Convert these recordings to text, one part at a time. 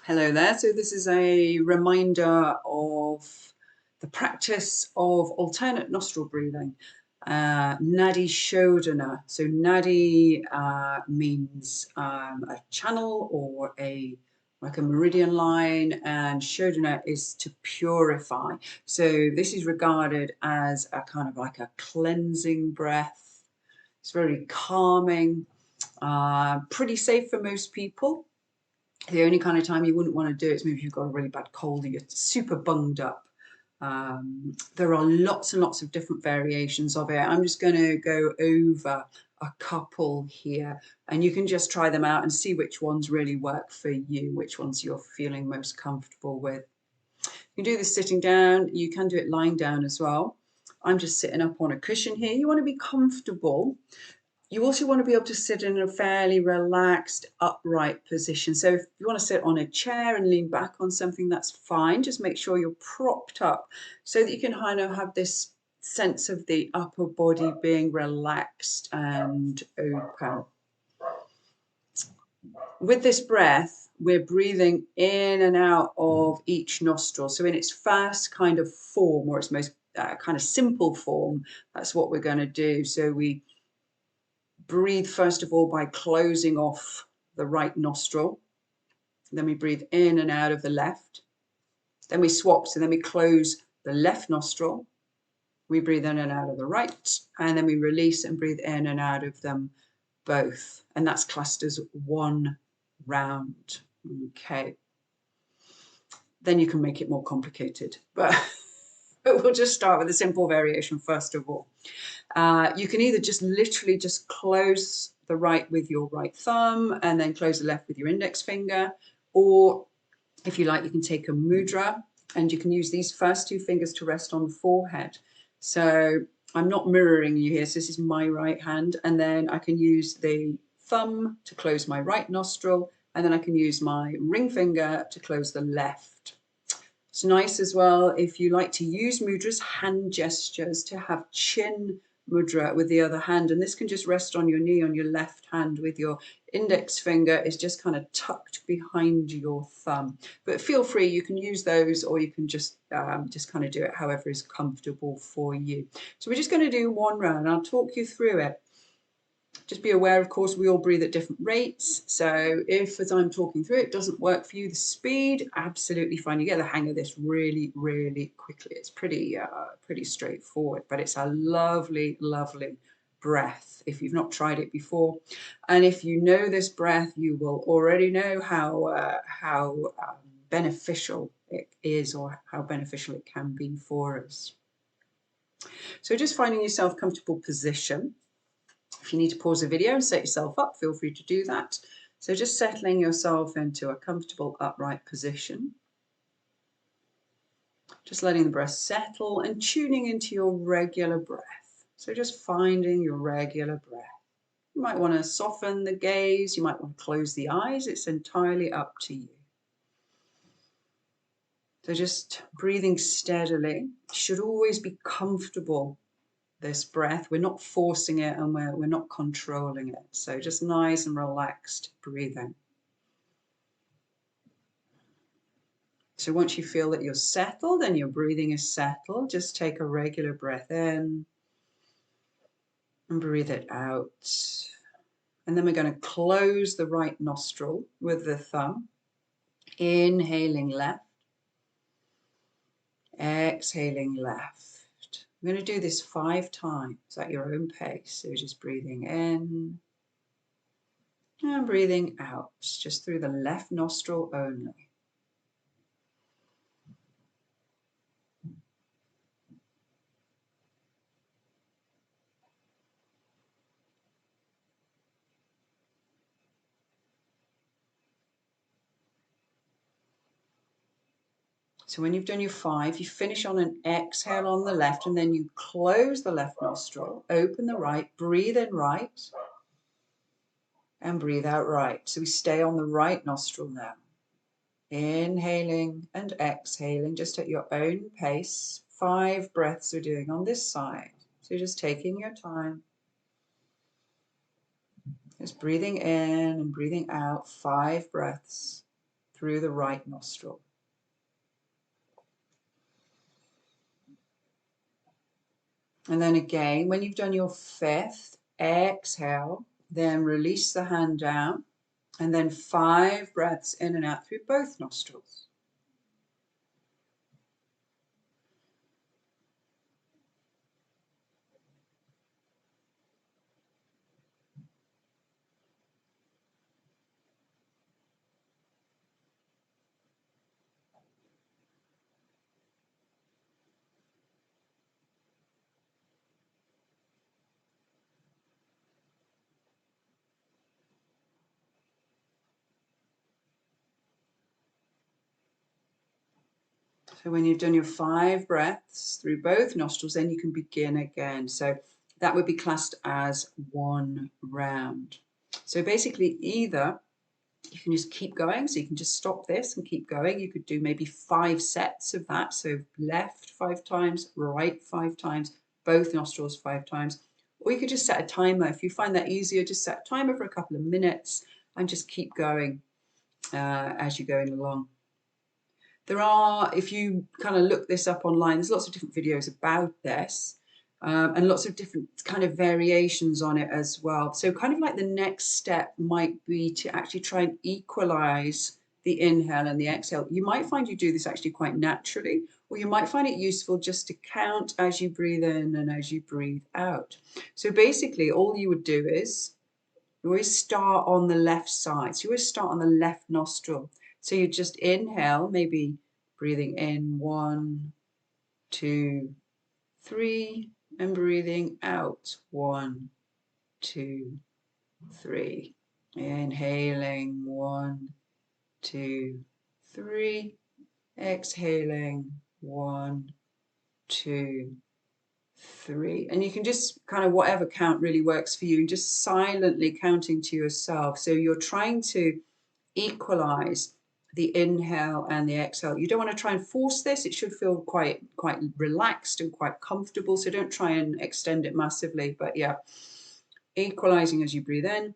Hello there. So this is a reminder of the practice of alternate nostril breathing, Nadi Shodhana. So Nadi means a channel or like a meridian line, and Shodhana is to purify. So this is regarded as a kind of like a cleansing breath. It's very calming, pretty safe for most people. The only kind of time you wouldn't want to do it is maybe if you've got a really bad cold or you're super bunged up. There are lots and lots of different variations of it. I'm just going to go over a couple here, and you can just try them out and see which ones really work for you, which ones you're feeling most comfortable with. You can do this sitting down, you can do it lying down as well. I'm just sitting up on a cushion here. You want to be comfortable. You also want to be able to sit in a fairly relaxed, upright position. So if you want to sit on a chair and lean back on something, that's fine. Just make sure you're propped up so that you can kind of have this sense of the upper body being relaxed and open. With this breath, we're breathing in and out of each nostril. So in its first kind of form, or its most kind of simple form, that's what we're going to do. So we breathe first of all by closing off the right nostril. Then we breathe in and out of the left. Then we swap, so then we close the left nostril. We breathe in and out of the right, and then we release and breathe in and out of them both. And that's classed as one round. Okay. Then you can make it more complicated, but we'll just start with a simple variation first of all. You can either just literally just close the right with your right thumb and then close the left with your index finger, or if you like, you can take a mudra and you can use these first two fingers to rest on the forehead. So I'm not mirroring you here, so this is my right hand, and then I can use the thumb to close my right nostril, and then I can use my ring finger to close the left. It's nice as well if you like to use mudras, hand gestures, to have chin mudra with the other hand, and this can just rest on your knee on your left hand with your index finger is just kind of tucked behind your thumb. But feel free, you can use those, or you can just kind of do it however is comfortable for you. So we're just going to do one round. I'll talk you through it. Just be aware, of course, we all breathe at different rates. So if, as I'm talking through, it doesn't work for you, the speed, absolutely fine. You get the hang of this really, really quickly. It's pretty straightforward, but it's a lovely, lovely breath if you've not tried it before. And if you know this breath, you will already know how beneficial it is, or how beneficial it can be for us. So just finding yourself comfortable position. If you need to pause the video and set yourself up, feel free to do that. So just settling yourself into a comfortable upright position. Just letting the breath settle and tuning into your regular breath. So just finding your regular breath. You might want to soften the gaze, you might want to close the eyes, it's entirely up to you. So just breathing steadily. Should always be comfortable, this breath. We're not forcing it, and we're not controlling it. So just nice and relaxed breathing. So once you feel that you're settled and your breathing is settled, just take a regular breath in and breathe it out. And then we're going to close the right nostril with the thumb, inhaling left, exhaling left. I'm going to do this 5 times at your own pace. So just breathing in and breathing out, just through the left nostril only. So when you've done your 5, you finish on an exhale on the left, and then you close the left nostril, open the right, breathe in right, and breathe out right. So we stay on the right nostril now. Inhaling and exhaling just at your own pace. 5 breaths we're doing on this side. So just taking your time. Just breathing in and breathing out, 5 breaths. 3, through the right nostril. And then again, when you've done your fifth, exhale, then release the hand down, and then 5 breaths in and out through both nostrils. So when you've done your 5 breaths through both nostrils, then you can begin again. So that would be classed as 1 round. So basically either you can just keep going, so you can just stop this and keep going. You could do maybe 5 sets of that. So left 5 times, right 5 times, both nostrils 5 times. Or you could just set a timer. If you find that easier, just set a timer for a couple of minutes and just keep going as you're going along. There are, if you kind of look this up online, there's lots of different videos about this and lots of different kind of variations on it as well. So kind of like the next step might be to actually try and equalize the inhale and the exhale. You might find you do this actually quite naturally, or you might find it useful just to count as you breathe in and as you breathe out. So basically all you would do is you always start on the left side. So you always start on the left nostril. So you just inhale, maybe breathing in 1, 2, 3, and breathing out 1, 2, 3. Inhaling 1, 2, 3. Exhaling 1, 2, 3. And you can just kind of whatever count really works for you, just silently counting to yourself. So you're trying to equalize the inhale and the exhale. You don't want to try and force this. It should feel quite relaxed and quite comfortable. So don't try and extend it massively. But yeah, equalizing as you breathe in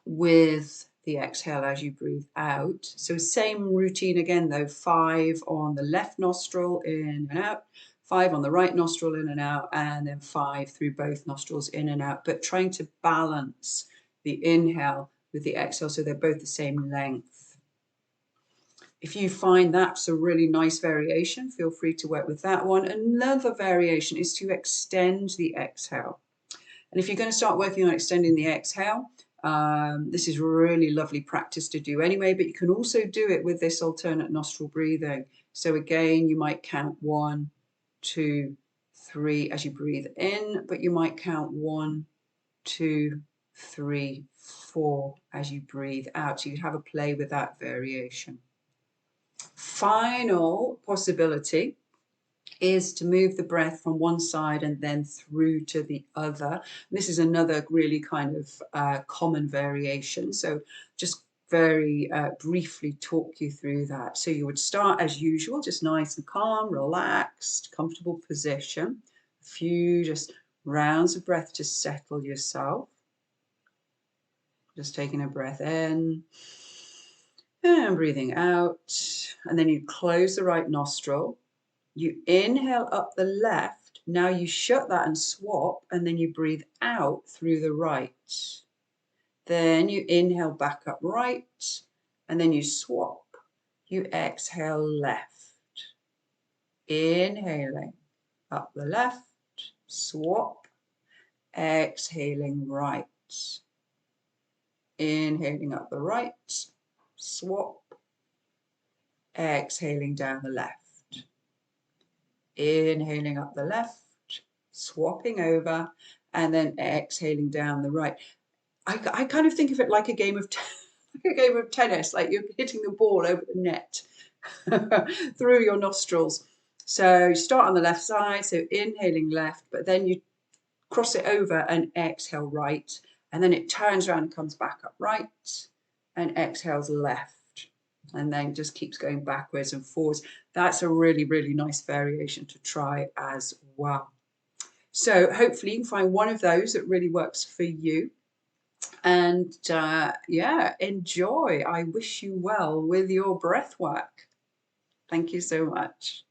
with the exhale as you breathe out. So same routine again though, 5 on the left nostril in and out, 5 on the right nostril in and out, and then 5 through both nostrils in and out, but trying to balance the inhale with the exhale so they're both the same length. If you find that's a really nice variation, feel free to work with that one. Another variation is to extend the exhale. And if you're going to start working on extending the exhale, this is really lovely practice to do anyway, but you can also do it with this alternate nostril breathing. So again, you might count 1, 2, 3 as you breathe in, but you might count 1, 2, 3, 4 as you breathe out. So you have a play with that variation. Final possibility is to move the breath from one side and then through to the other. This is another really kind of common variation. So just very briefly talk you through that. So you would start as usual, just nice and calm, relaxed, comfortable position. A few just rounds of breath to settle yourself. Just taking a breath in and breathing out. And then you close the right nostril. You inhale up the left. Now you shut that and swap, and then you breathe out through the right. Then you inhale back up right, and then you swap. You exhale left. Inhaling up the left, swap. Exhaling right. Inhaling up the right, swap. Exhaling down the left. Inhaling up the left, swapping over, and then exhaling down the right. I kind of think of it like a game of tennis, like you're hitting the ball over the net through your nostrils. So you start on the left side, so inhaling left, but then you cross it over and exhale right, and then it turns around and comes back up right, and exhales left. And then just keeps going backwards and forwards. That's a really, really nice variation to try as well. So hopefully you can find one of those that really works for you. And yeah, enjoy. I wish you well with your breath work. Thank you so much.